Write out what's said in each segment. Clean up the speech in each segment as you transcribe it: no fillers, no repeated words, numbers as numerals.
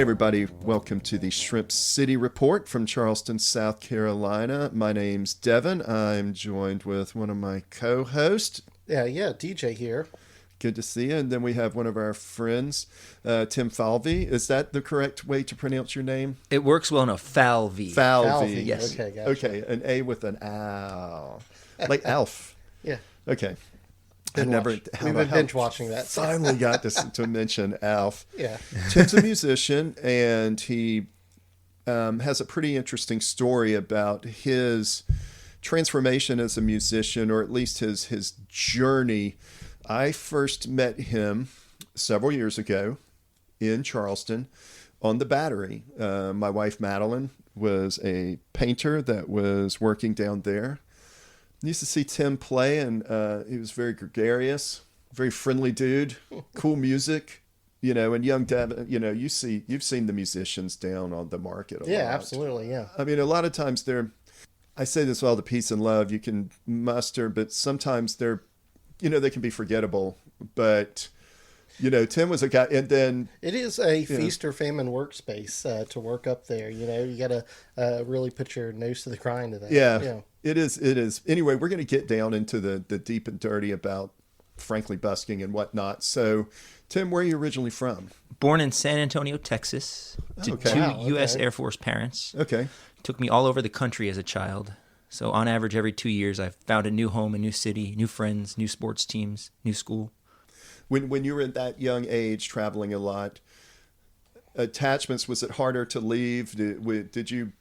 Hey everybody, welcome to the Shrimp City Report from Charleston, South Carolina. My name's Devin. I'm joined with one of my co-hosts. Yeah, DJ here. Good to see you. And then we have one of our friends, Tim Falvey. Is that the correct way to pronounce your name? It works well enough. Falvey. Falvey. Yes. Okay, gotcha. Okay, an A with an ow. Like Alf. Yeah. Okay. We've been binge watching that. Finally got to mention Alf. Yeah. Tim's a musician, and he has a pretty interesting story about his transformation as a musician, or at least his journey. I first met him several years ago in Charleston on the Battery. My wife, Madeline, was a painter that was working down there. I used to see Tim play, and he was very gregarious, very friendly dude, cool music, and young Devin, you've seen the musicians down on the market a lot. Yeah, absolutely, yeah. I mean, a lot of times I say this with all the peace and love you can muster, but sometimes they can be forgettable. But, Tim was a guy, and then... It is a feast or famine workspace to work up there, You got to really put your nose to the grind of that. Yeah. It is. Anyway, we're going to get down into the deep and dirty about, frankly, busking and whatnot. So, Tim, where are you originally from? Born in San Antonio, Texas, to Okay. two Wow, U.S. okay. Air Force parents. Okay. Took me all over the country as a child. So on average, every 2 years, I've found a new home, a new city, new friends, new sports teams, new school. When you were at that young age, traveling a lot, attachments, was it harder to leave? Did you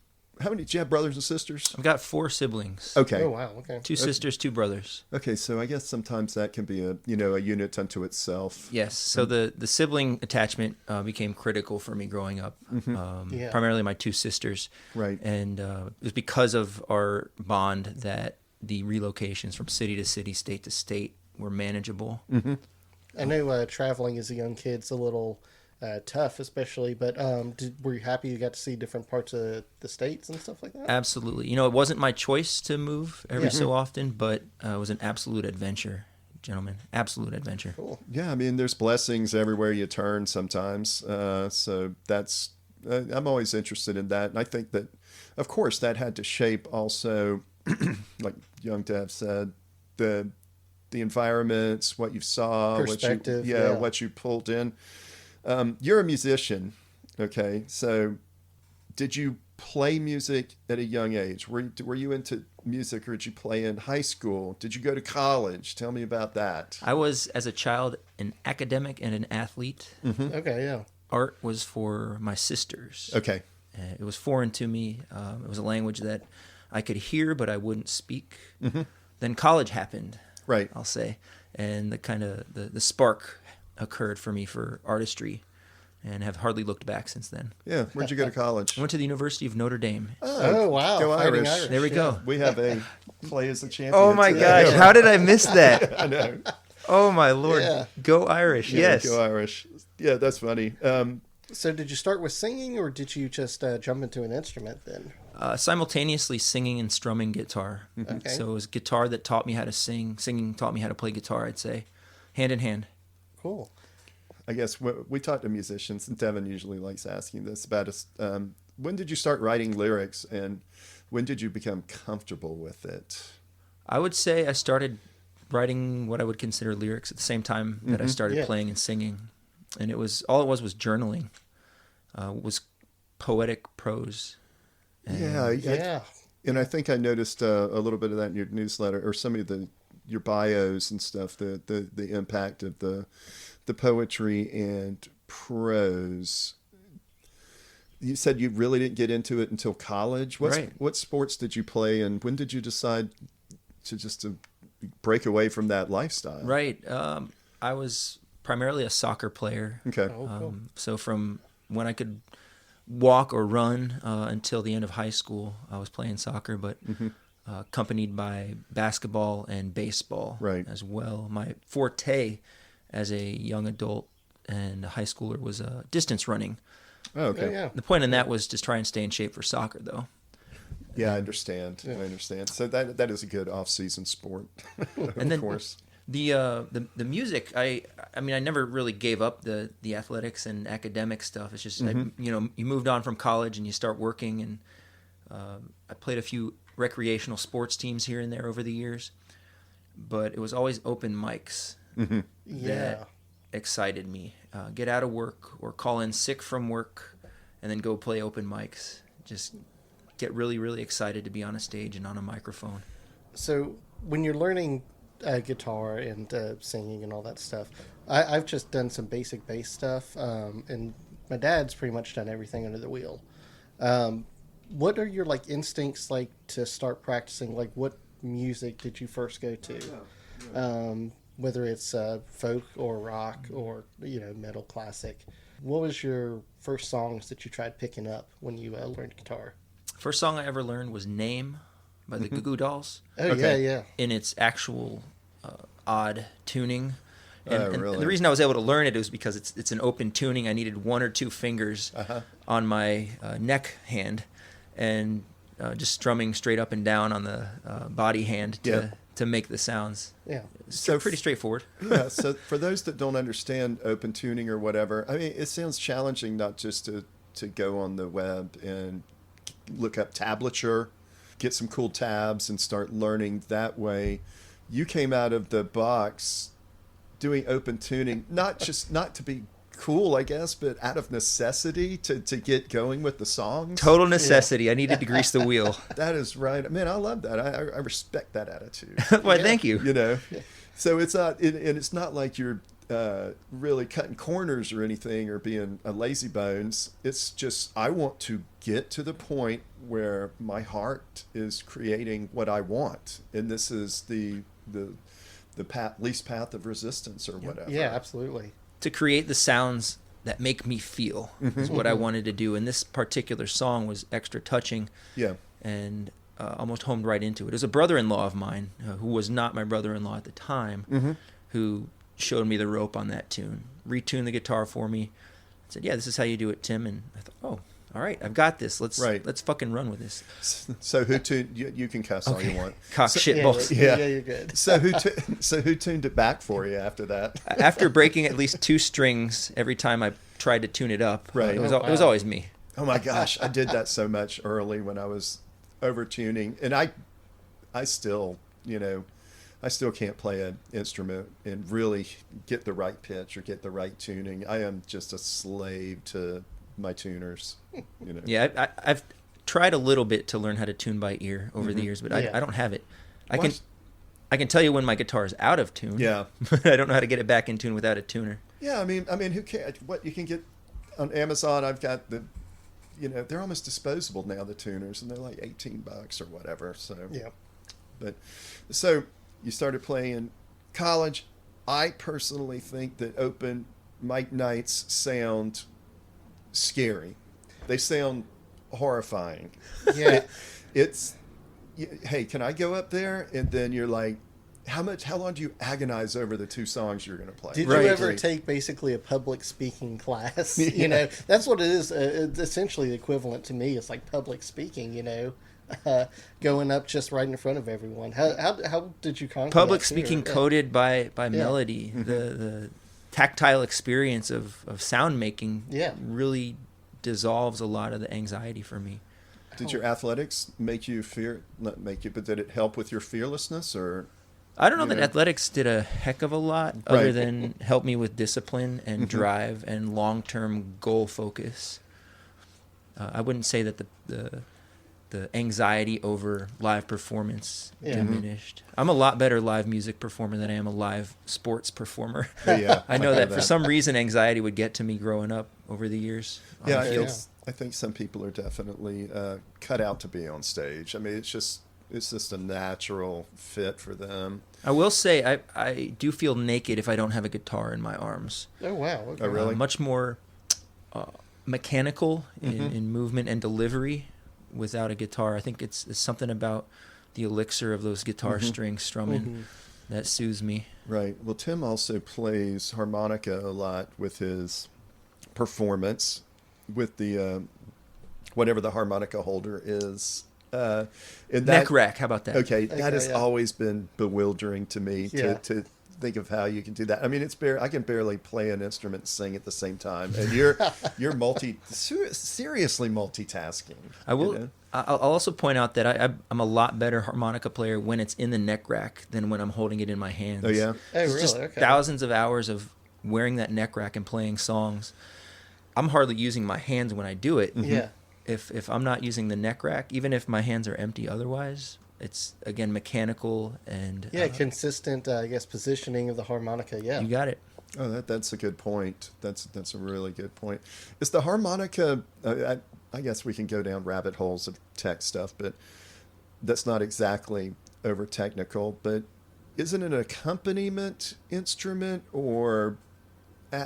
have brothers and sisters? I've got 4 siblings. Okay. Oh, wow, okay. 2 sisters, 2 brothers. Okay, so I guess sometimes that can be a unit unto itself. Yes. So the sibling attachment became critical for me growing up. Yeah. Primarily my 2 sisters. Right. And it was because of our bond that the relocations from city to city, state to state were manageable. Mm-hmm. I know traveling as a young kid's a little tough, especially, but were you happy you got to see different parts of the states and stuff like that? Absolutely. It wasn't my choice to move every so often, but it was an absolute adventure, gentlemen. Absolute adventure. Cool. Yeah, I mean, there's blessings everywhere you turn sometimes. So that's, I'm always interested in that. And I think that, of course, that had to shape also, like young Dev said, the environments, what you saw, Perspective, what you pulled in. You're a musician, okay? So did you play music at a young age? Were you into music, or did you play in high school? Did you go to college? Tell me about that. I was, as a child, an academic and an athlete. Mm-hmm. Okay, yeah. Art was for my sisters. Okay. It was foreign to me. It was a language that I could hear, but I wouldn't speak. Mm-hmm. Then college happened. Right. I'll say, and the spark occurred for me for artistry, and have hardly looked back since then. Yeah. Where'd you go to college? I went to the University of Notre Dame. Oh, wow. Go Fighting Irish. There we go. We have a play as a champion. Oh my today. gosh, how did I miss that? I know. Oh my Lord. Yeah. Go Irish. Yeah, Yes. Go Irish. Yeah, that's funny. So did you start with singing, or did you just jump into an instrument then? Simultaneously singing and strumming guitar. Okay. So it was guitar that taught me how to sing. Singing taught me how to play guitar, I'd say. Hand in hand. Cool. I guess we talk to musicians, and Devin usually likes asking this about us. When did you start writing lyrics, and when did you become comfortable with it? I would say I started writing what I would consider lyrics at the same time that I started Yeah. playing and singing. And it was journaling. It was poetic prose. And Yeah. And I think I noticed a little bit of that in your newsletter, or some of your bios and stuff. The impact of the poetry and prose. You said you really didn't get into it until college. Right. What sports did you play, and when did you decide to break away from that lifestyle? Right. I was primarily a soccer player. Okay. Oh, cool. So from when I could walk or run until the end of high school, I was playing soccer, but accompanied by basketball and baseball Right. as well. My forte as a young adult and a high schooler was distance running. Oh, okay. Yeah. The point in that was to try and stay in shape for soccer, though. Yeah, I understand. Yeah. I understand. So that is a good off-season sport, And of then course. The music, I mean, I never really gave up the athletics and academic stuff. It's just you moved on from college and you start working, and I played a few recreational sports teams here and there over the years, but it was always open mics that excited me. Get out of work or call in sick from work and then go play open mics. Just get really, really excited to be on a stage and on a microphone. So when you're learning guitar and singing and all that stuff, I've just done some basic bass stuff, and my dad's pretty much done everything under the wheel. What are your like instincts like to start practicing? Like, what music did you first go to? Whether it's folk or rock or metal, classic. What was your first songs that you tried picking up when you learned guitar? First song I ever learned was "Name" by the Goo Goo Dolls. Oh, yeah. In its actual odd tuning. And Really? the reason I was able to learn it was because it's an open tuning. I needed 1 or 2 fingers on my neck hand, and just strumming straight up and down on the body hand to make the sounds. Yeah. So pretty straightforward. Yeah. So for those that don't understand open tuning or whatever, I mean, it sounds challenging not just to go on the web and look up tablature, get some cool tabs, and start learning that way. You came out of the box doing open tuning, not to be cool, I guess, but out of necessity to get going with the songs. Total necessity. Yeah. I needed to grease the wheel. That is right. Man, I love that. I respect that attitude. Why, thank you. So it's not, and it's not like you're really cutting corners or anything or being a lazy bones. It's just, I want to get to the point where my heart is creating what I want. And this is the least path of resistance or whatever. Yeah, absolutely. To create the sounds that make me feel is what I wanted to do. And this particular song was extra touching. Yeah. And almost homed right into it. It was a brother-in-law of mine, who was not my brother-in-law at the time, who showed me the rope on that tune, retuned the guitar for me, said, "Yeah, this is how you do it, Tim." And I thought, "Oh, all right, I've got this. Let's fucking run with this." So who tuned? You can cuss all you want. Cock shit balls. Yeah, you're good. So who tuned it back for you after that? After breaking at least 2 strings every time I tried to tune it up, Right. it was always me. Oh my gosh, I did that so much early when I was over tuning, and I still can't play an instrument and really get the right pitch or get the right tuning. I am just a slave to my tuners. Yeah, I've tried a little bit to learn how to tune by ear over the years, but I don't have it. I can tell you when my guitar is out of tune. Yeah, but I don't know how to get it back in tune without a tuner. Yeah, I mean, who cares? What you can get on Amazon? I've got they're almost disposable now, the tuners, and they're like $18 or whatever. So yeah, but so you started playing in college. I personally think that open mic nights sound scary. They sound horrifying. Yeah. Hey, can I go up there? And then you're like, how long do you agonize over the 2 songs you're going to play? Did you ever take basically a public speaking class? That's what it is. It's essentially the equivalent to me. It's like public speaking, going up just right in front of everyone. How did you conquer public that speaking fear? coded by melody? The tactile experience of sound making really dissolves a lot of the anxiety for me. Did your athletics make you not make you, but did it help with your fearlessness? Or I don't know that athletics did a heck of a lot other than help me with discipline and drive and long-term goal focus. I wouldn't say that the anxiety over live performance diminished. I'm a lot better live music performer than I am a live sports performer. Yeah, I know that for some reason anxiety would get to me growing up over the years. I think some people are definitely cut out to be on stage. I mean, it's just a natural fit for them. I will say I do feel naked if I don't have a guitar in my arms. Oh, wow. Okay. Oh, really? Much more mechanical in movement and delivery without a guitar. I think it's something about the elixir of those guitar strings strumming that soothes me. Right. Well, Tim also plays harmonica a lot with his performance with the whatever the harmonica holder is. Neck rack, how about that? Okay, that has always been bewildering to me. To think of how you can do that. I mean, I can barely play an instrument and sing at the same time, and you're seriously multitasking. I will. You know? I'll also point out that I'm a lot better harmonica player when it's in the neck rack than when I'm holding it in my hands. Oh yeah. Oh, It's really? just Okay. thousands of hours of wearing that neck rack and playing songs. I'm hardly using my hands when I do it. Yeah. If I'm not using the neck rack, even if my hands are empty otherwise, it's again mechanical and Yeah, consistent, I guess, positioning of the harmonica. Yeah. you got it. Oh, that's a good point. That's a really good point. Is the harmonica? I guess we can go down rabbit holes of tech stuff, but that's not exactly over technical. But isn't it an accompaniment instrument, or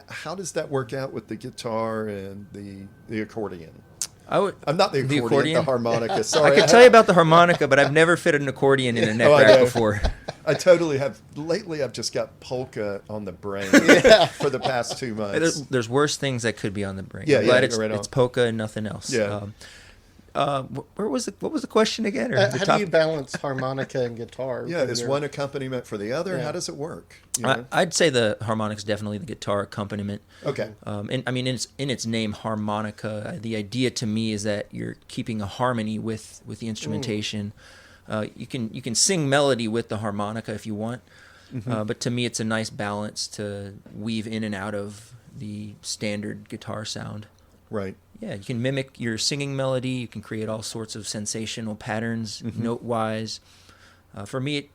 how does that work out with the guitar and the accordion? I'm not the accordion, the harmonica. Sorry, I could tell you about the harmonica, but I've never fit an accordion in a neck rack before. I totally have. Lately, I've just got polka on the brain for the past 2 months. There's worse things that could be on the brain. Yeah, I'm glad right on. it's polka and nothing else. Yeah. What was the question again? Or the How do you balance harmonica and guitar? Yeah, is one accompaniment for the other? Yeah. How does it work? You know? I'd say the harmonic's definitely the guitar accompaniment. Okay. And I mean, in its name, harmonica. The idea to me is that you're keeping a harmony with the instrumentation. You can sing melody with the harmonica if you want, but to me, it's a nice balance to weave in and out of the standard guitar sound. Right. Yeah, you can mimic your singing melody. You can create all sorts of sensational patterns, note-wise. For me,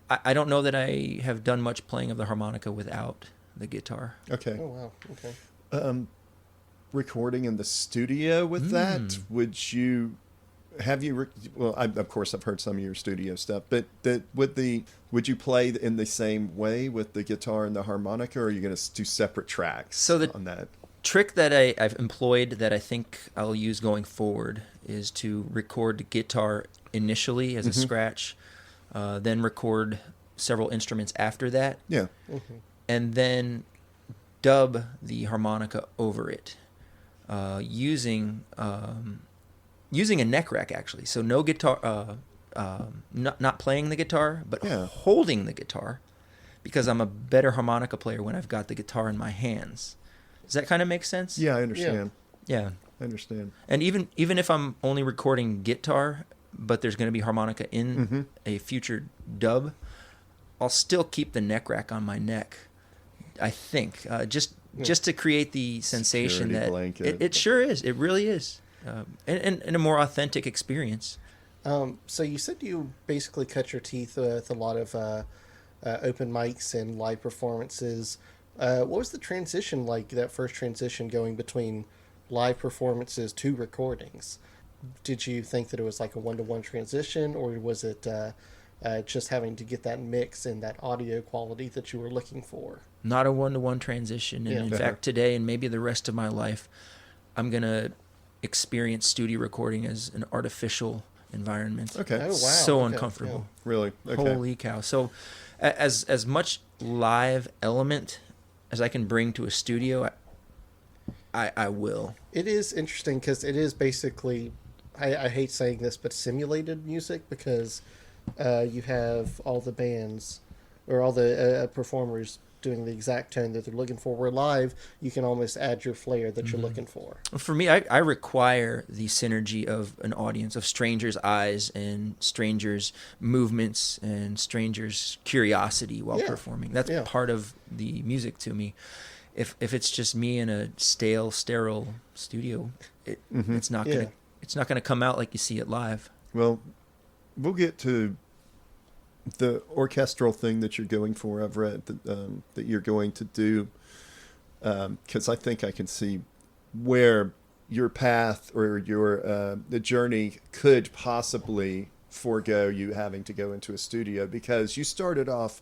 I don't know that I have done much playing of the harmonica without the guitar. Okay. Oh, wow. Okay. Recording in the studio with that, would you of course I've heard some of your studio stuff, but would you play in the same way with the guitar and the harmonica, or are you going to do separate tracks on that? Trick that I've employed that I think I'll use going forward is to record the guitar initially as a scratch, then record several instruments after that, and then dub the harmonica over it, using a neck rack actually. So no guitar, not playing the guitar, but holding the guitar, because I'm a better harmonica player when I've got the guitar in my hands. Does that kind of make sense? Yeah, I understand. Yeah. I understand. And even if I'm only recording guitar, but there's going to be harmonica in a future dub, I'll still keep the neck rack on my neck, I think, just to create the sensation Security that blanket. it sure is. It really is. And a more authentic experience. So you said you basically cut your teeth with a lot of open mics and live performances. What was the transition like, that first transition going between live performances to recordings? Did you think that it was like a one-to-one transition, or was it just having to get that mix and that audio quality that you were looking for? Not a one-to-one transition. And in fact, today and maybe the rest of my life, I'm going to experience studio recording as an artificial environment. Okay. Oh, wow. So Okay. uncomfortable. Really? Okay. Holy cow. So as much live element as I can bring to a studio, I will. It is interesting because it is basically, I hate saying this, but simulated music, because you have all the bands or all the performers doing the exact tone that they're looking for. Where live, you can almost add your flair that you're looking for. For me, I require the synergy of an audience, of strangers' eyes and strangers' movements and strangers' curiosity while performing. That's part of the music to me. If it's just me in a stale, sterile studio, it's not gonna come out like you see it live. Well, we'll get to the orchestral thing that you're going for, I've read that you're going to do, because I think I can see where your path or your the journey could possibly forego you having to go into a studio, because you started off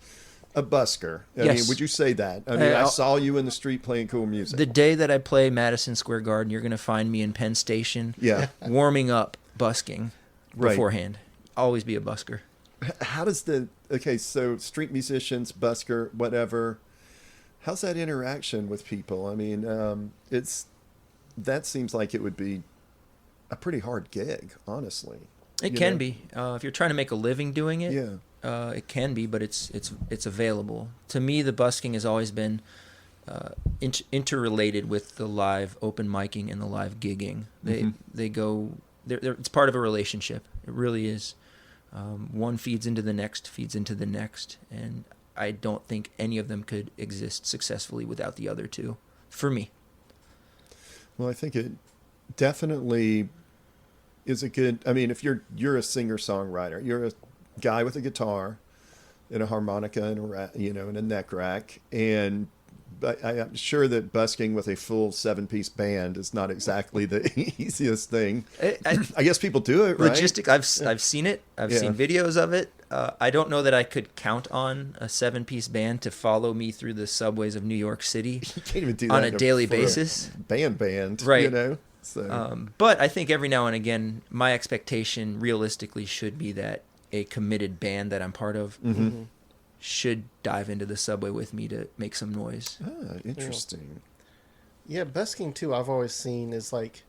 a busker. I mean, would you say that? I mean, I saw you in the street playing cool music. The day that I play Madison Square Garden, you're going to find me in Penn Station, warming up, busking beforehand. Always be a busker. How does so street musicians, busker, whatever, how's that interaction with people? I mean, that seems like it would be a pretty hard gig, honestly. It can be. If you're trying to make a living doing it, it can be, but it's available. To me, the busking has always been interrelated with the live open micing and the live gigging. They go. It's part of a relationship. It really is. One feeds into the next, and I don't think any of them could exist successfully without the other two, for me. Well, I think it definitely is a good. I mean, if you're a singer-songwriter, you're a guy with a guitar and a harmonica and and a neck rack, and I'm sure that busking with a full 7-piece band is not exactly the easiest thing. I guess people do it, right? Logistic. I've seen it. I've seen videos of it. I don't know that I could count on a 7-piece band to follow me through the subways of New York City you can't even do that on a daily basis. Band, right? So. But I think every now and again, my expectation realistically should be that a committed band that I'm part of should dive into the subway with me to make some noise. Ah, interesting. Yeah, busking too, I've always seen is like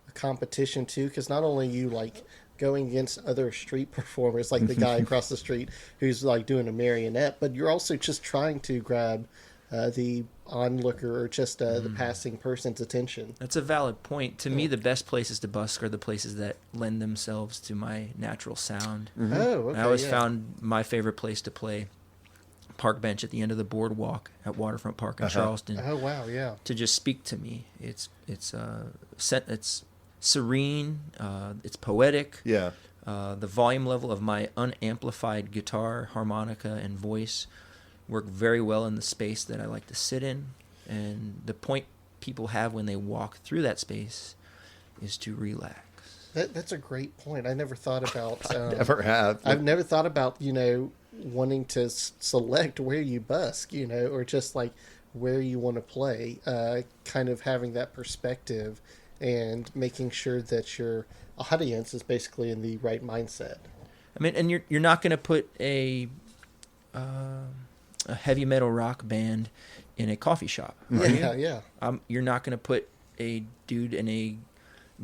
a competition too, because not only you like going against other street performers, like the guy across the street who's like doing a marionette, but you're also just trying to grab the onlooker or just the passing person's attention. That's a valid point. To me, the best places to busk are the places that lend themselves to my natural sound. Oh, okay. I always found my favorite place to play park bench at the end of the boardwalk at Waterfront Park in Charleston. Oh wow, yeah. To just speak to me. It's serene, it's poetic. Yeah. The volume level of my unamplified guitar, harmonica, and voice work very well in the space that I like to sit in. And the point people have when they walk through that space is to relax. That's a great point. I never thought about. Never have. I've never thought about wanting to select where you busk, or just like where you want to play. Kind of having that perspective and making sure that your audience is basically in the right mindset. I mean, and you're not going to put a heavy metal rock band in a coffee shop. Yeah. You're not going to put a dude in a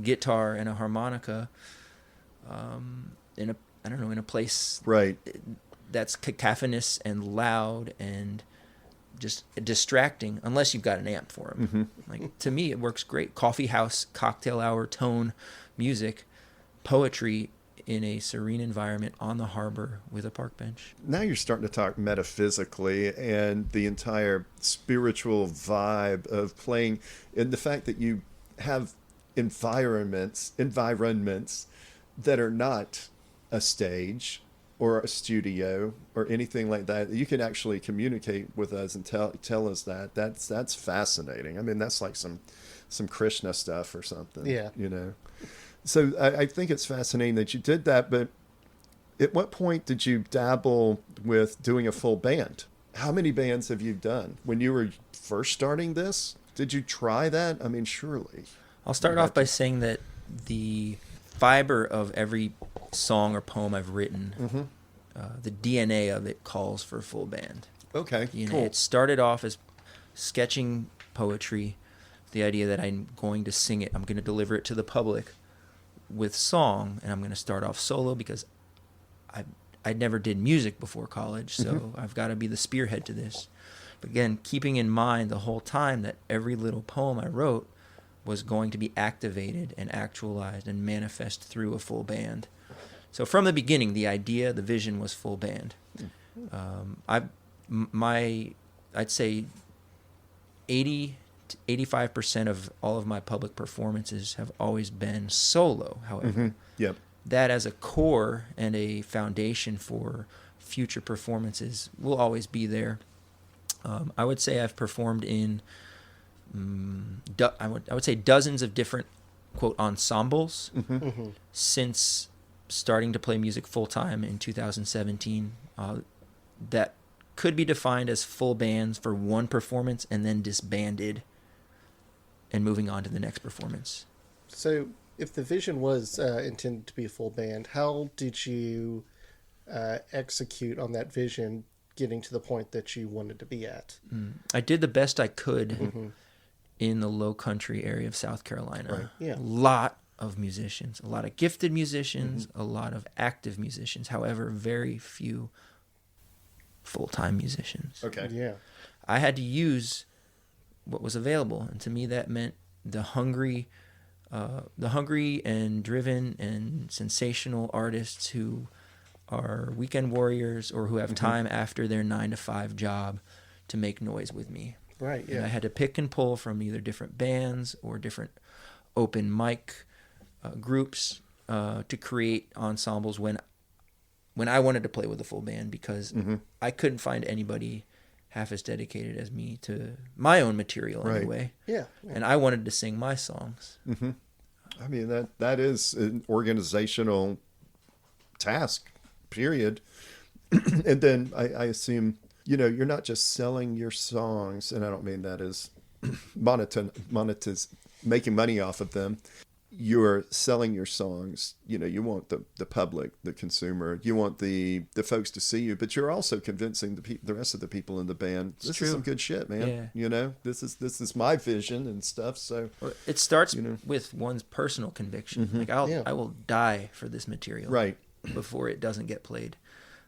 guitar and a harmonica in a place right that's cacophonous and loud and just distracting, unless you've got an amp for them. Like, to me, it works great. Coffee house, cocktail hour, tone, music, poetry in a serene environment on the harbor with a park bench. Now you're starting to talk metaphysically and the entire spiritual vibe of playing, and the fact that you have environments that are not a stage or a studio or anything like that. You can actually communicate with us and tell us that. That's fascinating. I mean, that's like some Krishna stuff or something. Yeah. So I think it's fascinating that you did that, but at what point did you dabble with doing a full band? How many bands have you done? When you were first starting this, did you try that? I mean, surely. I'll start off by saying that the fiber of every song or poem I've written, the DNA of it calls for a full band. Okay, cool. It started off as sketching poetry, the idea that I'm going to sing it, I'm going to deliver it to the public with song, and I'm going to start off solo because I never did music before college, so I've got to be the spearhead to this. But again, keeping in mind the whole time that every little poem I wrote was going to be activated and actualized and manifest through a full band. So from the beginning, the idea, the vision was full band. I'd say 80 to 85% of all of my public performances have always been solo, however. Yep. That as a core and a foundation for future performances will always be there. I would say I've performed in I would say dozens of different, quote, ensembles since starting to play music full-time in 2017. That could be defined as full bands for one performance and then disbanded and moving on to the next performance. So if the vision was intended to be a full band, how did you execute on that vision, getting to the point that you wanted to be at? I did the best I could in the low country area of South Carolina. Right. Yeah. A lot of musicians, a lot of gifted musicians, a lot of active musicians. However, very few full-time musicians. Okay. Yeah. I had to use what was available, and to me that meant the hungry and driven and sensational artists who are weekend warriors or who have time after their 9-to-5 job to make noise with me. Right. Yeah. And I had to pick and pull from either different bands or different open mic groups to create ensembles when I wanted to play with a full band, because I couldn't find anybody half as dedicated as me to my own material anyway. Yeah. And I wanted to sing my songs. I mean, that is an organizational task, period. And then I assume, you're not just selling your songs, and I don't mean that as making money off of them. You're selling your songs. You want the public, the consumer, you want the folks to see you, but you're also convincing the rest of the people in the band. This is some good shit, man. Yeah. This is my vision and stuff. So it starts with one's personal conviction. Like I will die for this material, right, before it doesn't get played.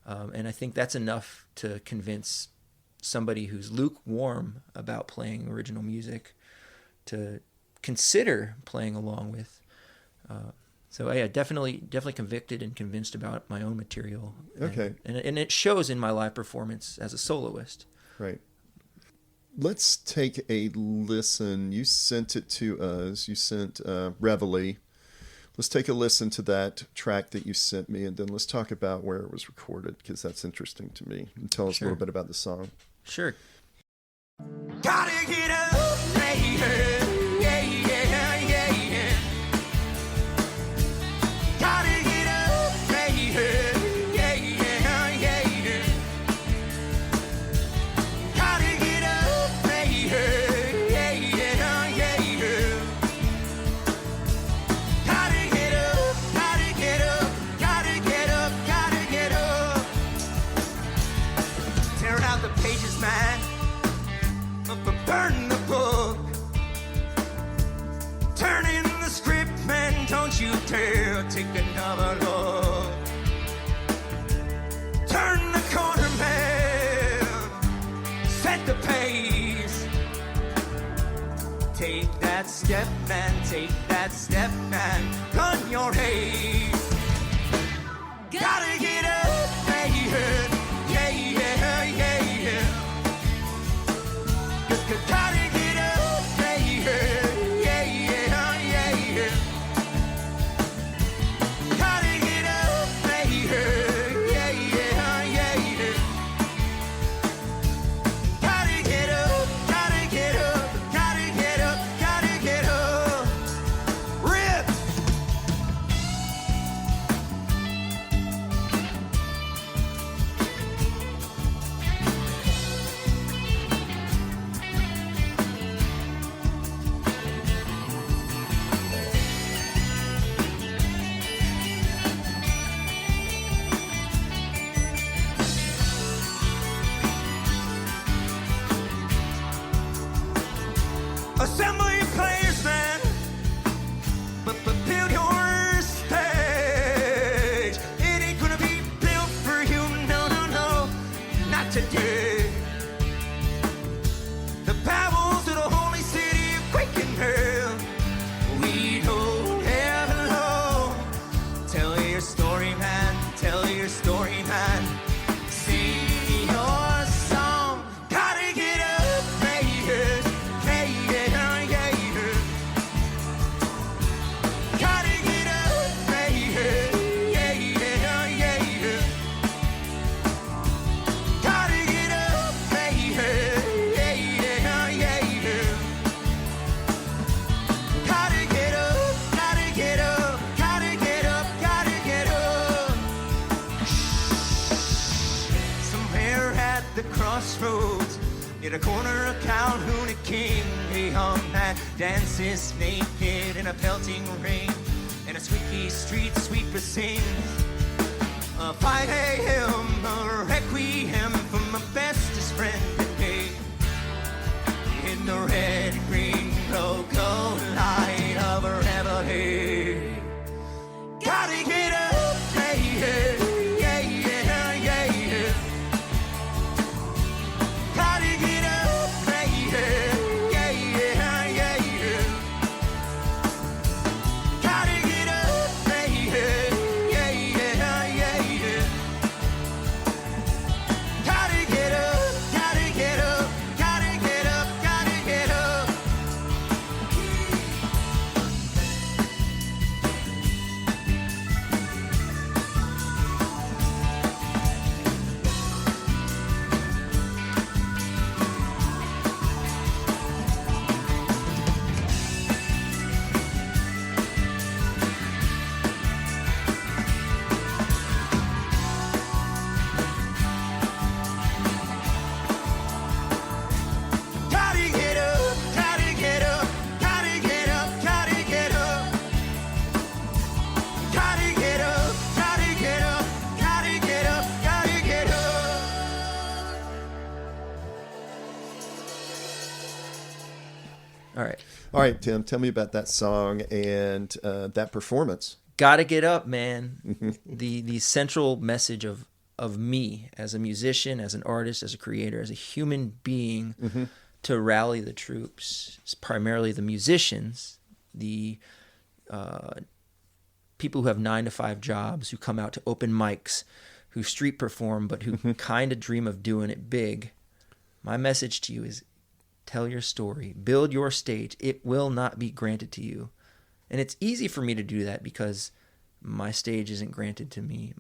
And I think that's enough to convince somebody who's lukewarm about playing original music to consider playing along with. So yeah, definitely convicted and convinced about my own material. Okay. And it shows in my live performance as a soloist. Right. Let's take a listen. You sent it to us. You sent Reveille. Let's take a listen to that track that you sent me, and then let's talk about where it was recorded, because that's interesting to me. And tell us a little bit about the song. Sure. Gotta get up, yeah. Gotta get up, yeah. Gotta get up, gotta get up. Tear out the pages, man. Burn the book. Turn in the script, man. Don't you dare take another look. Turn the corner, man. Set the pace. Take that step, man. Take that step, man. Run your race. Gotta get up, yeah. Gotta get up, yeah. Gotta get up, yeah. Gotta get up, gotta get up, gotta get up, gotta get up. Rip! Assemble your players, man, but build your stage. It ain't gonna be built for you, no, not today. The bowels of the holy city of quaking hell. We don't ever know. Tell your story, man, tell your story, man. Sing your song. Gotta get up, yeah. Gotta get up, yeah. Gotta get up, Gotta get up, gotta get up, gotta get up, gotta get up. Somewhere at the crossroads, near the corner of Calhoun and King, a young man dances naked in a pelting rain, and a squeaky street sweeper sings 5 a.m. a requiem for my bestest friend today. In the red and green logo light of a Reveille. Gotta get up, yeah. All right, Tim, tell me about that song and that performance. Gotta get up, man. The central message of me as a musician, as an artist, as a creator, as a human being, to rally the troops, it's primarily the musicians, the people who have 9-to-5 jobs, who come out to open mics, who street perform, but who kind of dream of doing it big. My message to you is tell your story, build your stage. It will not be granted to you. And it's easy for me to do that because my stage isn't granted to me.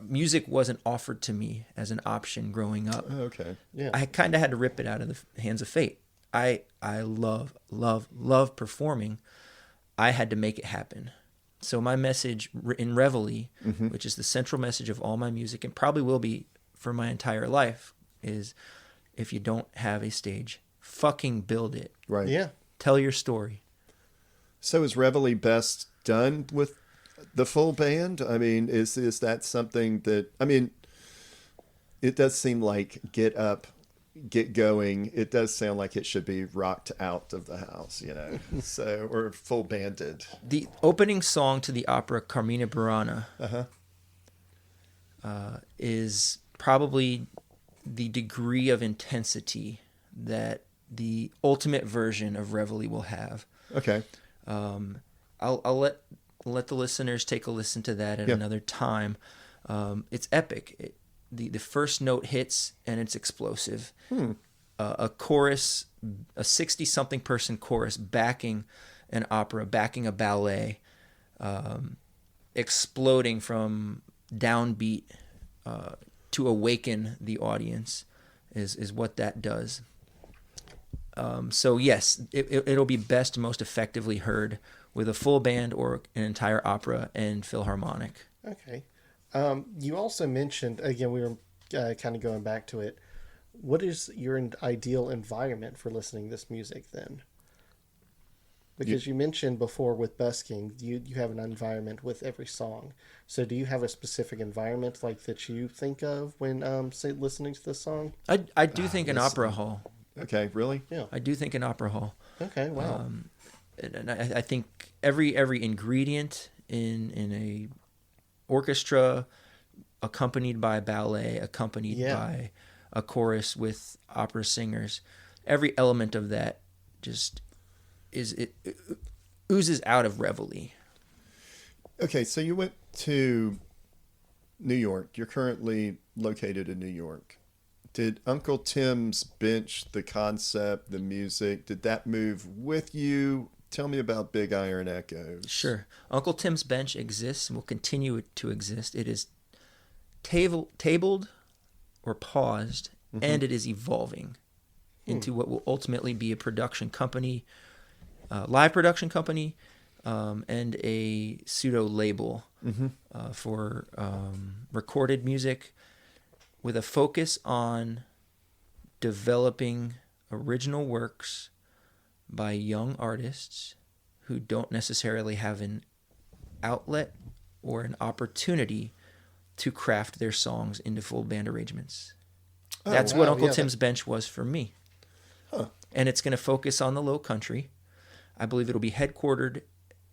Music wasn't offered to me as an option growing up. Oh, okay. Yeah. I kind of had to rip it out of the hands of fate. I love performing. I had to make it happen. So my message in Reveille, which is the central message of all my music and probably will be for my entire life, is if you don't have a stage, fucking build it. Right. Yeah. Tell your story. So is Reveille best done with the full band? I mean, is that something that, I mean, it does seem like Get Up, Get Going. It does sound like it should be rocked out of the house, you know, so, or full banded. The opening song to the opera Carmina Burana is probably the degree of intensity that the ultimate version of Reveille will have. Okay. I'll let the listeners take a listen to that at another time. It's epic. The first note hits and it's explosive. A chorus, a 60-something person chorus backing an opera, backing a ballet, exploding from downbeat to awaken the audience is what that does. So yes, it'll be best, most effectively heard with a full band or an entire opera and philharmonic. Okay. You also mentioned, again, we were kind of going back to it. What is your ideal environment for listening to this music then? Because you mentioned before with busking, you have an environment with every song. So do you have a specific environment like that you think of when listening to this song? I do think an opera hall. Okay, really? Yeah. I do think an opera hall. Okay, wow. And I think every ingredient in a orchestra accompanied by ballet, accompanied by a chorus with opera singers, every element of that just it oozes out of Reveille. Okay, so you went to New York. You're currently located in New York. Did Uncle Tim's bench, the concept, the music, did that move with you? Tell me about Big Iron Echoes. Sure. Uncle Tim's bench exists and will continue to exist. It is tabled or paused, and it is evolving into what will ultimately be a production company, live production company, and a pseudo label for recorded music with a focus on developing original works by young artists who don't necessarily have an outlet or an opportunity to craft their songs into full band arrangements. That's what Uncle Tim's bench was for me. And it's going to focus on the Low Country. I believe it'll be headquartered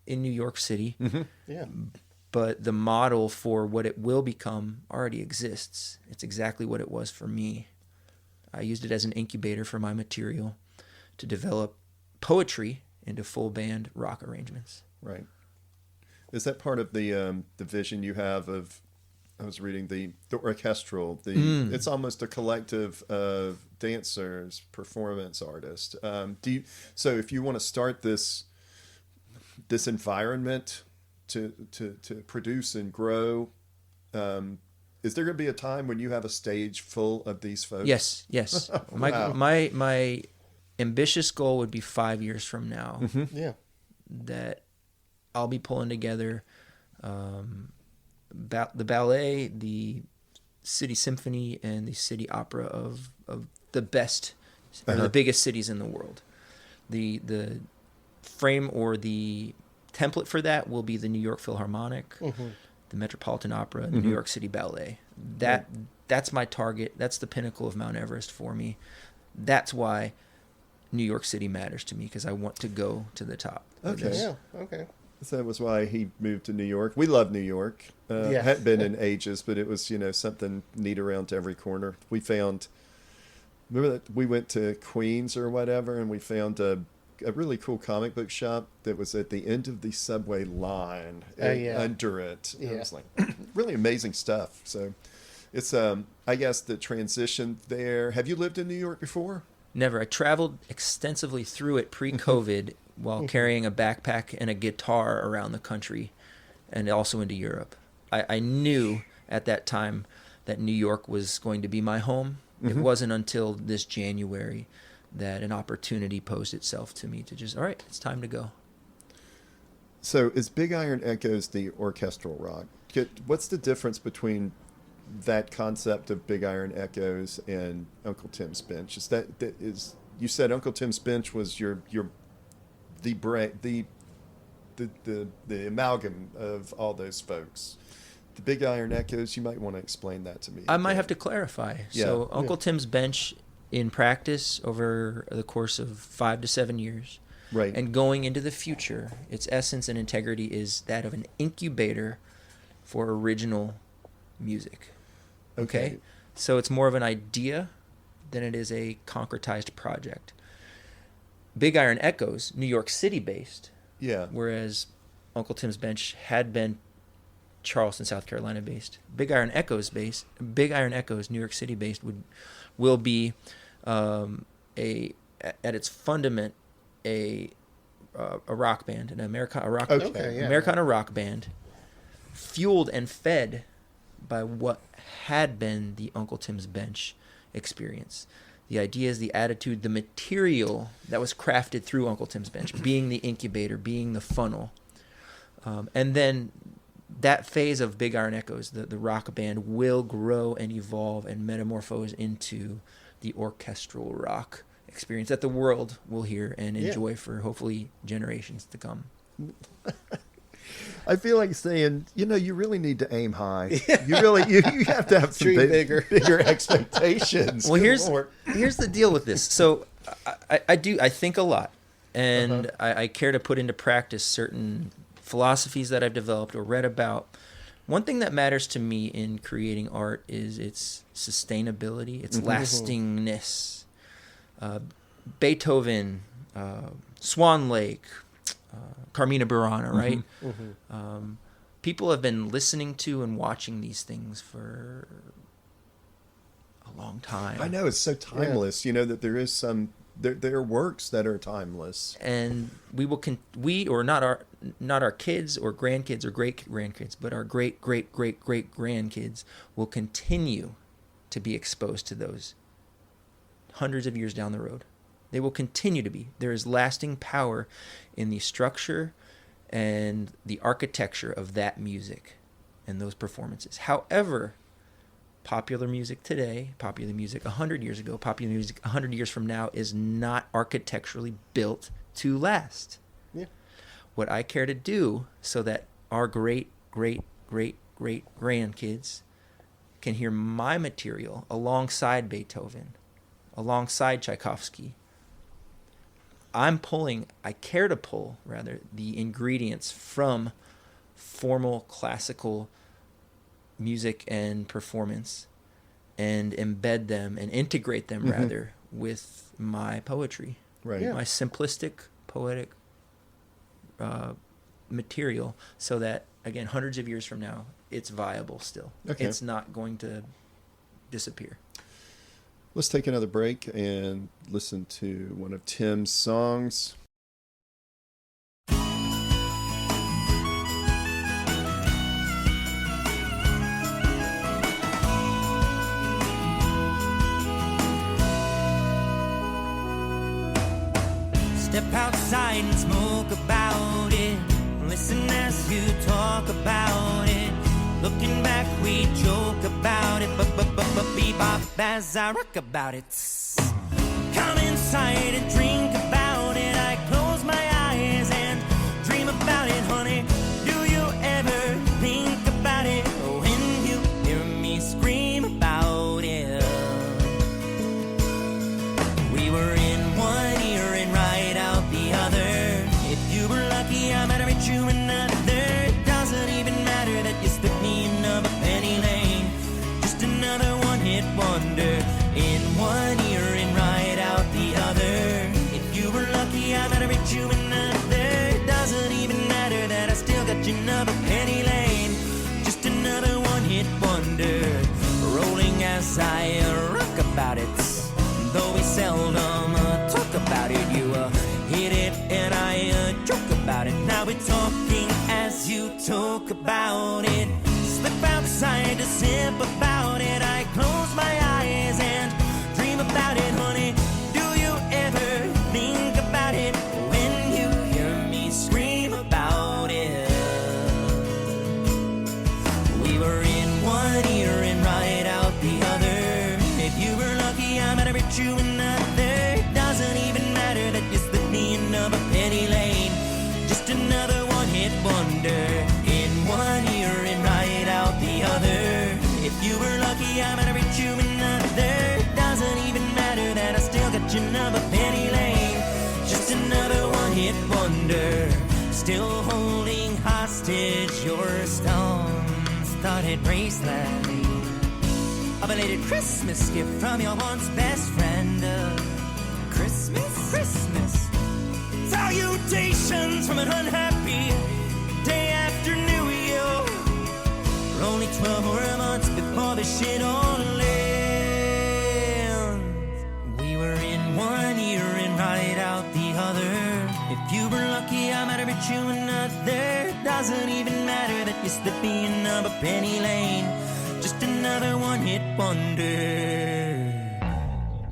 in New York City. Yeah. But the model for what it will become already exists. It's exactly what it was for me. I used it as an incubator for my material to develop poetry into full band rock arrangements. Right. Is that part of the vision you have of? I was reading the orchestral. It's almost a collective of dancers, performance artists. So if you want to start this environment to produce and grow, is there going to be a time when you have a stage full of these folks? Yes. Wow. My ambitious goal would be 5 years from now Yeah. that I'll be pulling together the ballet, the city symphony, and the city opera of the best or the biggest cities in the world. The frame or the template for that will be the New York Philharmonic, the Metropolitan Opera, and the New York City Ballet. That's my target. That's the pinnacle of Mount Everest for me. That's why New York City matters to me because I want to go to the top. with Okay. this. Yeah. Okay. So that was why he moved to New York. We love New York. Yeah. Hadn't been in ages, but it was, something neat around every corner. We found, remember that we went to Queens or whatever, and we found a really cool comic book shop that was at the end of the subway line Yeah. under it. And Yeah. it was like really amazing stuff. So it's, I guess the transition there. Have you lived in New York before? Never. I traveled extensively through it pre-COVID while carrying a backpack and a guitar around the country and also into Europe. I knew at that time that New York was going to be my home. It wasn't until this January that an opportunity posed itself to me to just, all right, it's time to go. So is Big Iron Echoes the orchestral rock? What's the difference between that concept of Big Iron Echoes and Uncle Tim's Bench? You said Uncle Tim's Bench was the amalgam of all those folks. The Big Iron Echoes, you might want to explain that to me. I might have to clarify. So Yeah. Uncle Tim's Bench in practice over the course of 5 to 7 years. Right. And going into the future, its essence and integrity is that of an incubator for original music. Okay? So it's more of an idea than it is a concretized project. Big Iron Echoes, New York City based, Yeah. whereas Uncle Tim's Bench had been Charleston, South Carolina based. Big Iron Echoes, New York City based, will be at its fundament a rock band, Americana rock band, fueled and fed by what had been the Uncle Tim's Bench experience. The ideas, the attitude, the material that was crafted through Uncle Tim's Bench, being the incubator, being the funnel. And then that phase of Big Iron Echoes, the rock band, will grow and evolve and metamorphose into the orchestral rock experience that the world will hear and enjoy for hopefully generations to come. I feel like saying, you really need to aim high. You have to have some Dream bigger. expectations. Well, Good Lord. here's the deal with this. So I think a lot, and I care to put into practice certain philosophies that I've developed or read about. One thing that matters to me in creating art is its sustainability, its lastingness. Beethoven, Swan Lake, Carmina Burana, right? People have been listening to and watching these things for a long time. I know, it's so timeless, that there is there are works that are timeless. And not our kids or grandkids or great grandkids, but our great grandkids will continue to be exposed to those hundreds of years down the road. They will continue to be. There is lasting power in the structure and the architecture of that music and those performances. However, popular music today, popular music 100 years ago, popular music 100 years from now is not architecturally built to last. Yeah. What I care to do so that our great grandkids can hear my material alongside Beethoven, alongside Tchaikovsky. I care to pull the ingredients from formal classical music and performance and embed them and integrate them with my poetry. Right. Yeah. My simplistic poetic material, so that, again, hundreds of years from now, it's viable still. Okay. It's not going to disappear. Let's take another break and listen to one of Tim's songs. Step outside and smoke about it. Listen as you talk about it. Looking back, we joke about it, but bebop as I rock about it. Come inside and drink about it. I close my eyes and dream about it, honey. Do you ever think about it when you hear me scream about it? We were in one ear penny lane. Just another one-hit wonder, rolling as I rock about it. Though we seldom talk about it, you hit it and I joke about it. Now we're talking as you talk about it. Slip outside to sip about it. I close my eyes and dream about it, honey. Do you ever think about it when you hear me scream about it? We were in one ear and right out the other. If you were lucky, I might have reached you another. Doesn't even matter that you slipped me another penny lane. Just another one-hit wonder. In one ear and right out the other. If you were lucky, I might have reached you another. Doesn't even matter that I still got your number, penny lane. Just another one-hit wonder. Still holding hostage your stone-studded bracelet. A belated Christmas gift from your once best friend. Christmas. Salutations from an unhappy day after New Year. We're only 12 more months before the shit all ends. We were in one ear and right out the other. If you were lucky, I might have reached you another. Doesn't even matter that you slipped me another penny lane. Just another one-hit wonder.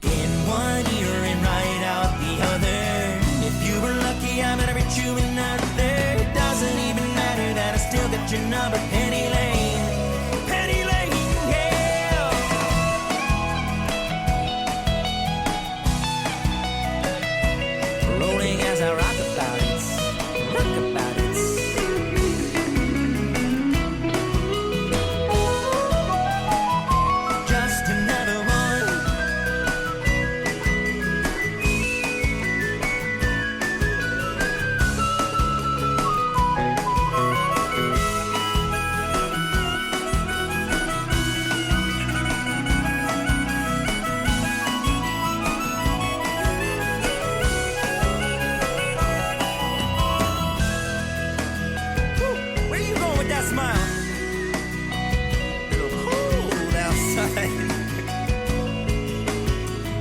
In one ear and right out the other. If you were lucky, I might have reached you another. Doesn't even matter that I still got your number, penny lane. Penny lane, yeah. Rolling as I rock about it. Rock about it. Just another one. Where you going with that smile? Little cold outside.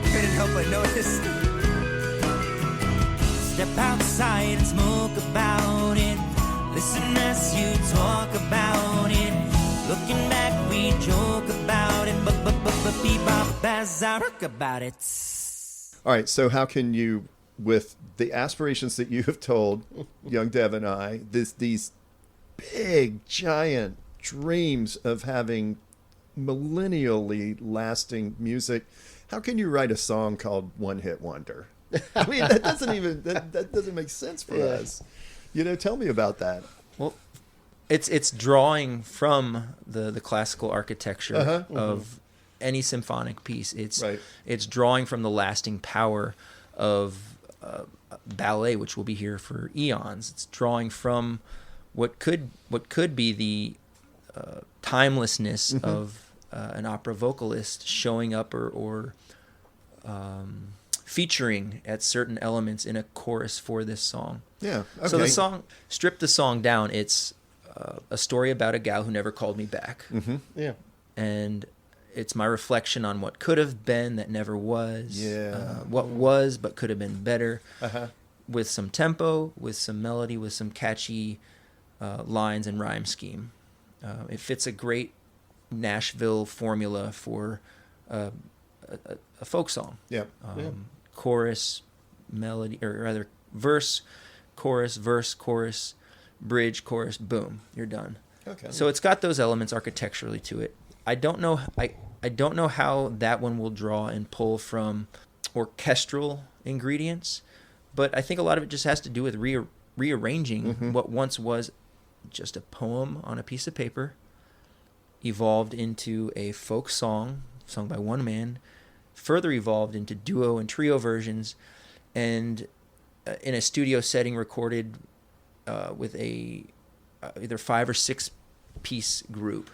Couldn't help but notice. Step outside and smoke about it. Listen as you talk about it. Looking back, we joke about it. But bebop as I rock about it. All right, so how can you, with the aspirations that you have told young Dev and I, these big, giant dreams of having millennially lasting music, how can you write a song called One Hit Wonder? I mean, that doesn't make sense for us. You know, tell me about that. Well, it's drawing from the classical architecture of any symphonic piece. It's drawing from the lasting power of ballet, which will be here for eons. It's drawing from what could be the timelessness of an opera vocalist showing up or featuring at certain elements in a chorus for this song. Yeah. Okay. So the song, strip the song down. It's a story about a gal who never called me back. Mm-hmm. Yeah. And it's my reflection on what could have been that never was. Yeah. What was but could have been better. Uh-huh. With some tempo, with some melody, with some catchy lines and rhyme scheme. It fits a great Nashville formula for a folk song. Yeah. Chorus, melody, or rather verse, chorus, bridge, chorus, boom, you're done. Okay. So it's got those elements architecturally to it. I don't know how that one will draw and pull from orchestral ingredients, but I think a lot of it just has to do with rearranging what once was just a poem on a piece of paper, evolved into a folk song sung by one man, further evolved into duo and trio versions, and in a studio setting recorded with a either 5 or 6 piece group,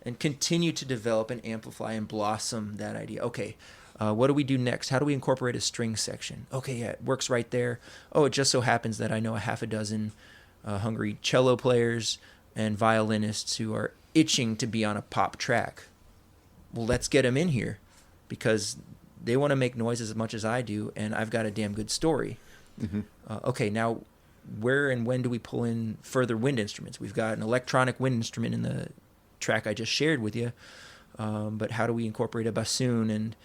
and continue to develop and amplify and blossom that idea. Okay, what do we do next? How do we incorporate a string section? Okay, yeah, it works right there. Oh, it just so happens that I know a half a dozen hungry cello players and violinists who are itching to be on a pop track. Well, let's get them in here because they want to make noise as much as I do, and I've got a damn good story. Okay, now where and when do we pull in further wind instruments? We've got an electronic wind instrument in the track I just shared with you, but how do we incorporate a bassoon and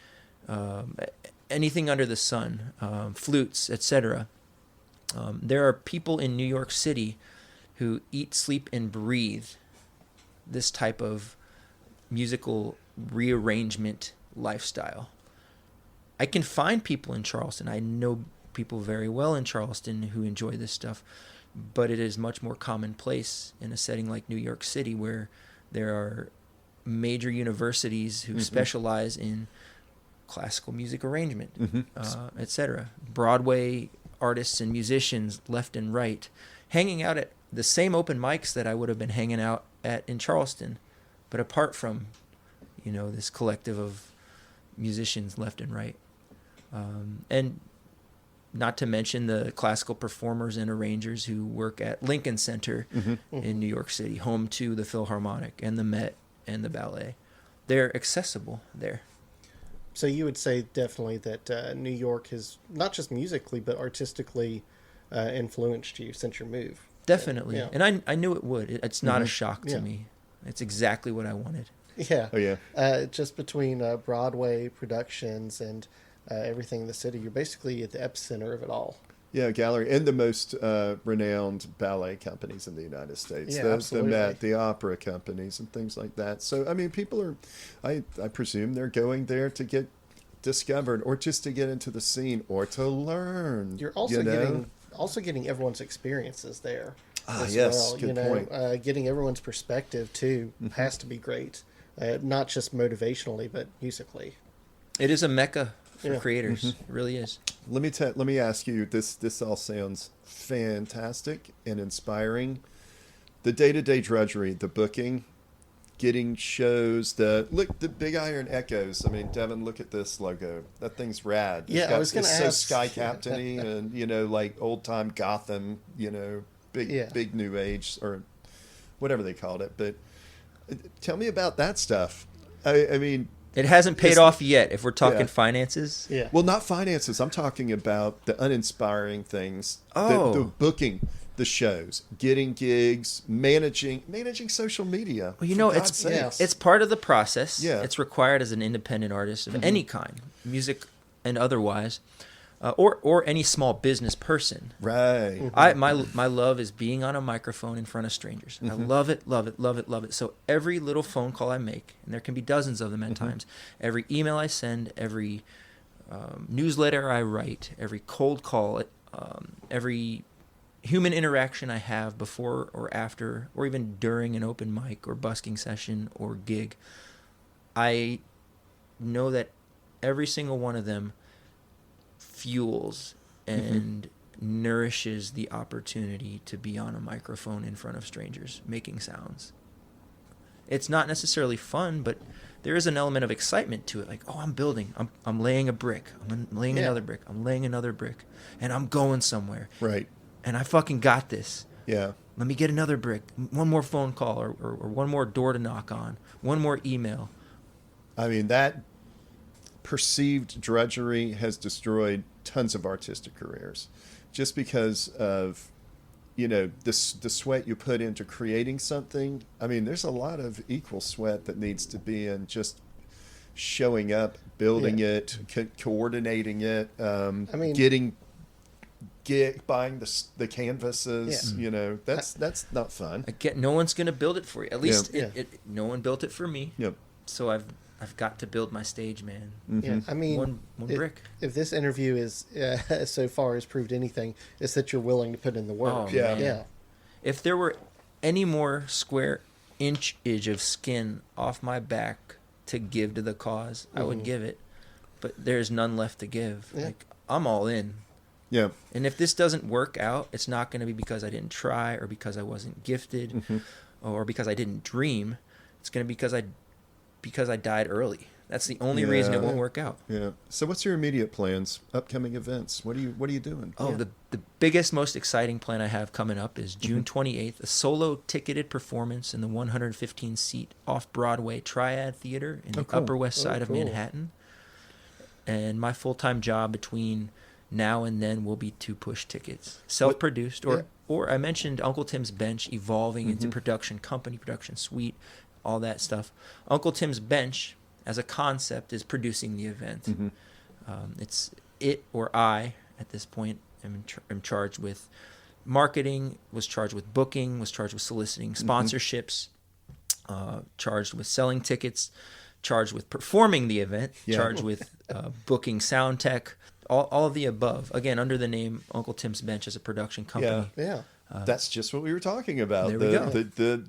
anything under the sun, flutes, etc.? There are people in New York City who eat, sleep, and breathe this type of musical rearrangement lifestyle. I can find people in Charleston. I know people very well in Charleston who enjoy this stuff, but it is much more commonplace in a setting like New York City, where there are major universities who specialize in classical music arrangement, etc. Broadway artists and musicians left and right, hanging out at the same open mics that I would have been hanging out at in Charleston, but apart from, this collective of musicians left and right. And not to mention the classical performers and arrangers who work at Lincoln Center in New York City, home to the Philharmonic and the Met and the ballet. They're accessible there. So you would say definitely that New York has, not just musically, but artistically influenced you since your move. Definitely. Yeah. And I knew it would. It's not a shock to me. It's exactly what I wanted. Yeah. Oh, yeah. Just between Broadway productions and everything in the city, you're basically at the epicenter of it all. Yeah, gallery and the most renowned ballet companies in the United States. Yeah, the absolutely. Met, the opera companies and things like that. So, I mean, people are, I presume they're going there to get discovered or just to get into the scene or to learn. You're also getting everyone's experiences there. As yes, well. good point. Getting everyone's perspective too has to be great. Not just motivationally, but musically. It is a mecca for Yeah. creators. It really is. Let me ask you, this all sounds fantastic and inspiring. The day-to-day drudgery, the booking, getting shows, the Big Iron Echoes. I mean, Devin, look at this logo. That thing's rad. Yeah, I was going to ask. It's so Sky Captain-y and, like old-time Gotham, big new age or whatever they called it. But tell me about that stuff. I mean... It hasn't paid off yet, if we're talking finances. Yeah. Well, not finances. I'm talking about the uninspiring things. Oh. The booking, the shows, getting gigs, managing social media. Well, for God's sakes. it's part of the process. Yeah. It's required as an independent artist of any kind, music and otherwise, or any small business person. Right. My love is being on a microphone in front of strangers. I love it, love it, love it, love it. So every little phone call I make, and there can be dozens of them at times, every email I send, every newsletter I write, every cold call, every human interaction I have before or after, or even during an open mic or busking session or gig, I know that every single one of them fuels and nourishes the opportunity to be on a microphone in front of strangers making sounds. It's not necessarily fun, but there is an element of excitement to it. Like, oh, I'm building. I'm laying a brick. I'm laying another brick. I'm laying another brick. And I'm going somewhere. Right. And I fucking got this. Yeah. Let me get another brick. One more phone call or one more door to knock on. One more email. I mean, that perceived drudgery has destroyed tons of artistic careers just because of, the sweat you put into creating something. I mean, there's a lot of equal sweat that needs to be in just showing up, building it, coordinating it, getting buying the canvases, that's not fun. No one's going to build it for you. At least Yeah. no one built it for me. Yep. So I've got to build my stage, man. Yeah, I mean, one brick. If this interview is so far has proved anything, it's that you're willing to put in the work. Oh, Yeah. man. Yeah. If there were any more square inch of skin off my back to give to the cause, I would give it. But there's none left to give. Yeah. Like, I'm all in. Yeah. And if this doesn't work out, it's not going to be because I didn't try or because I wasn't gifted or because I didn't dream. It's going to be because I died early. That's the only reason it won't work out. Yeah. So what's your immediate plans? Upcoming events? What are you doing? Oh, the biggest, most exciting plan I have coming up is June 28th, a solo ticketed performance in the 115-seat off-Broadway Triad Theater in the cool. Upper West Side of cool. Manhattan. And my full-time job between now and then will be to push tickets, self-produced, or I mentioned Uncle Tim's Bench evolving into production company, production suite, all that stuff. Uncle Tim's Bench, as a concept, is producing the event. It's it or I at this point. I'm charged with marketing, was charged with booking, was charged with soliciting sponsorships, charged with selling tickets, charged with performing the event, charged with booking sound tech, all of the above. Again, under the name Uncle Tim's Bench as a production company. Yeah. That's just what we were talking about. There we go.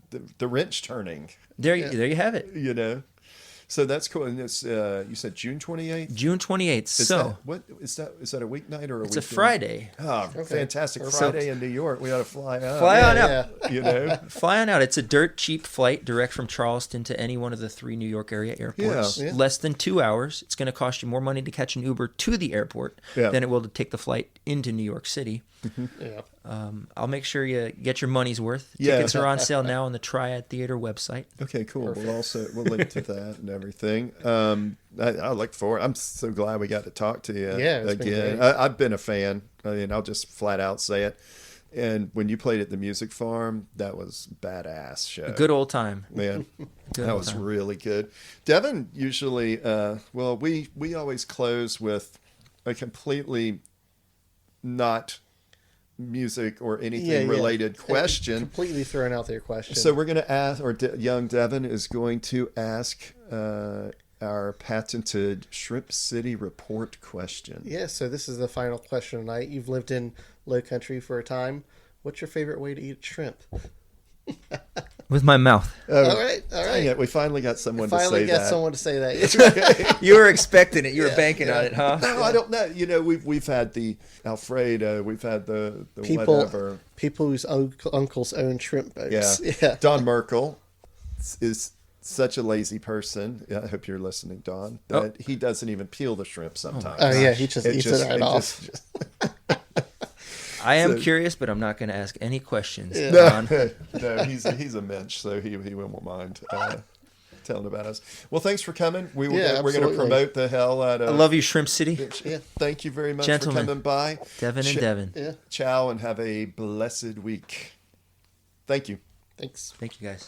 The wrench turning. There you have it. You know. So that's cool. And it's you said June 28th? June 28th. So what is that? Is that a weeknight or a weekend? it's a Friday. Oh, fantastic. Friday in New York. We ought to fly out. Fly on out. You know? Fly on out. It's a dirt cheap flight direct from Charleston to any one of the 3 New York area airports. Yeah. Less than 2 hours. It's going to cost you more money to catch an Uber to the airport than it will to take the flight into New York City. Yeah. I'll make sure you get your money's worth. Tickets are on sale now on the Triad Theater website. Okay, cool. We'll link to that and everything. I look forward. I'm so glad we got to talk to you again. I've been a fan. I mean, I'll just flat out say it. And when you played at the Music Farm, that was badass show. A good old time. Man, that was really good. Devin usually, we always close with a completely not music or anything related question. Completely thrown out there question. So we're going to ask, or young Devin is going to ask our patented Shrimp City Report question. Yeah, so this is the final question tonight. You've lived in Low Country for a time. What's your favorite way to eat shrimp? With my mouth. All right. Dang it, we finally got someone to say that. Finally got someone to say that. You were expecting it. You were banking on it, huh? No, I don't know. You know, we've had the Alfredo, we've had the People whatever. People whose uncles own shrimp boats. Yeah. Don Merkel is such a lazy person. I hope you're listening, Don. That he doesn't even peel the shrimp sometimes. Oh, yeah, he just eats it right off. I am curious, but I'm not going to ask any questions. No, he's a mensch, so he won't mind telling about us. Well, thanks for coming. We're going to promote the hell out of. I love you, Shrimp City. Yeah, thank you very much Gentlemen, for coming by, Devin and Devin. Yeah. Ciao, and have a blessed week. Thank you. Thanks. Thank you, guys.